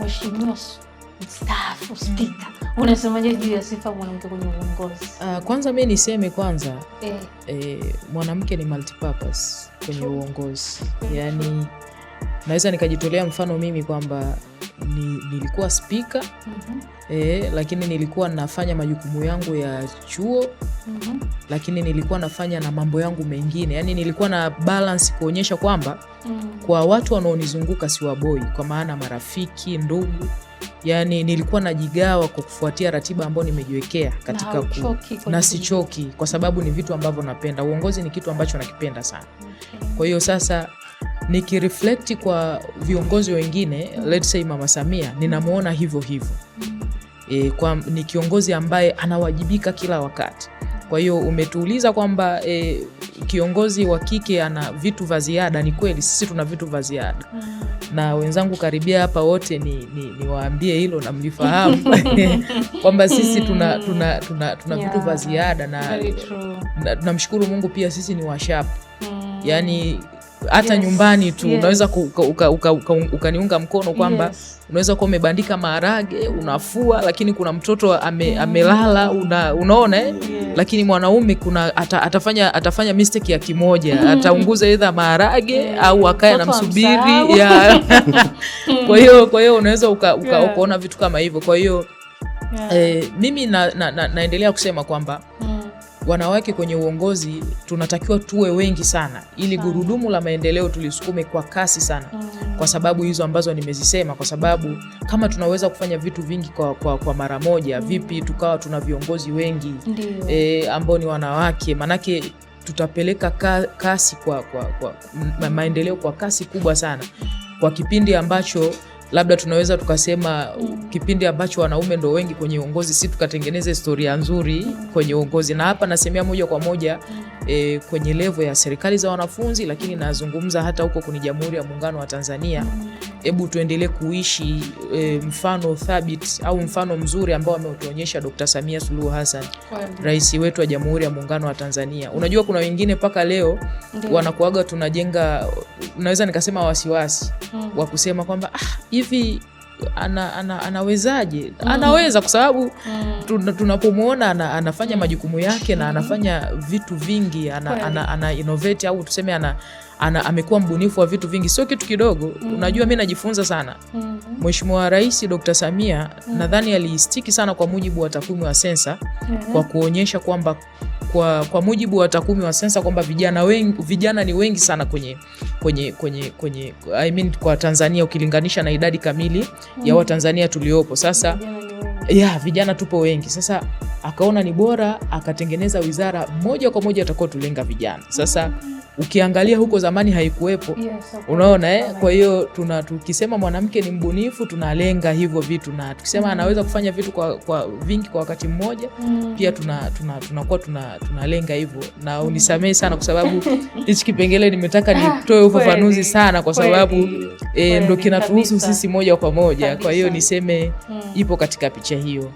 Mheshimiwa mstaafu Spika, unasemaje juu ya sifa mwanamke kwenye uongozi? Kwanza mimi niseme kwanza mwanamke ni multipurpose kwenye uongozi. Yaani naweza nikajitolea mfano mimi kwamba nilikuwa spika lakini nilikuwa nafanya majukumu yangu ya chuo lakini nilikuwa nafanya na mambo yangu mengine. Yaani nilikuwa na balance kuonyesha kwamba kwa watu wanaonizunguka si waboi, kwa maana marafiki, ndugu. Yaani nilikuwa najigawa kwa kufuatia ratiba ambayo nimejiwekea katika na sichoki, kwa sababu ni vitu ambavyo napenda. Uongozi ni kitu ambacho nakipenda sana. Kwa hiyo sasa nikireflect kwa viongozi wengine, let's say Mama Samia, ninamuona hivyo hivyo. Kwa ni kiongozi ambaye anawajibika kila wakati. Kwa hiyo umetuuliza kwamba kiongozi wa kike ana vitu vya ziada. Ni kweli sisi tuna vitu vya ziada. Na wenzangu karibia hapa wote niwaambie hilo na mlifahamu kwamba sisi tuna vitu vya ziada na tunamshukuru Mungu pia sisi ni washapu. Yaani hata nyumbani tu unaweza ukaniunga mkono kwamba unaweza kuwa umebandika maharage, unafua, lakini kuna mtoto amelala, unaona lakini mwanaume atafanya mistake ya kimoja, ataunguza either maharage au akae na msubiri kwa hiyo unaweza ukaona vitu kama hivyo. Kwa hiyo mimi naendelea kusema kwamba wanawake kwenye uongozi tunatakiwa tuwe wengi sana ili gurudumu la maendeleo tulisukume kwa kasi sana. Kwa sababu hizo ambazo nimezisema, kwa sababu kama tunaweza kufanya vitu vingi kwa mara moja, vipi tukawa tuna viongozi wengi ambao ni wanawake? Manake tutapeleka kasi kwa maendeleo kwa kasi kubwa sana, kwa kipindi ambacho labda tunaweza tukasema kipindi ambacho wanaume ndo wengi kwenye uongozi, si tukatengeneza historia nzuri kwenye uongozi. Na hapa nasemea moja kwa moja kwenye level ya serikali za wanafunzi, lakini nazungumza hata huko kwenye Jamhuri ya Muungano wa Tanzania. Hebu tuendelee kuishi mfano thabiti au mfano mzuri ambao ameutuonyesha Dr. Samia Suluhu Hassan, rais wetu wa Jamhuri ya Muungano wa Tanzania. Unajua kuna wengine paka leo wanakuaga tunajenga, naweza nikasema wasiwasi wa kusema kwamba hivi anawezaje? Anaweza, kwa sababu tunapomuona anafanya majukumu yake na anafanya vitu vingi, ana innovate au tuseme amekuwa mbunifu wa vitu vingi, sio kitu kidogo. Unajua mimi najifunza sana. Mheshimiwa Rais Dr. Samia nadhani alistiki sana kwa mujibu wa takwimu wa sensa, kwa kuonyesha kwamba kwa mujibu wa takwimu wa sensa kwamba vijana ni wengi sana kwenye kwa Tanzania ukilinganisha na idadi kamili ya Watanzania tuliopo. Sasa vijana tupo wengi. Sasa akaona ni bora akatengeneza wizara moja kwa moja atakao tulenga vijana. Sasa ukiangalia huko zamani haikuwepo. Unaona Kwa hiyo tukisema mwanamke ni mbunifu tunalenga hivyo vitu, na tukisema anaweza kufanya vitu kwa vingi kwa wakati mmoja pia tunakuwa tunalenga hivyo. Na unisamehe sana kwa sababu hichi kipengele nimetaka nitoe ufafanuzi sana kwa sababu ndo kinatuhusu sisi moja kwa moja. Kwa hiyo niseme ipo katika picha hiyo.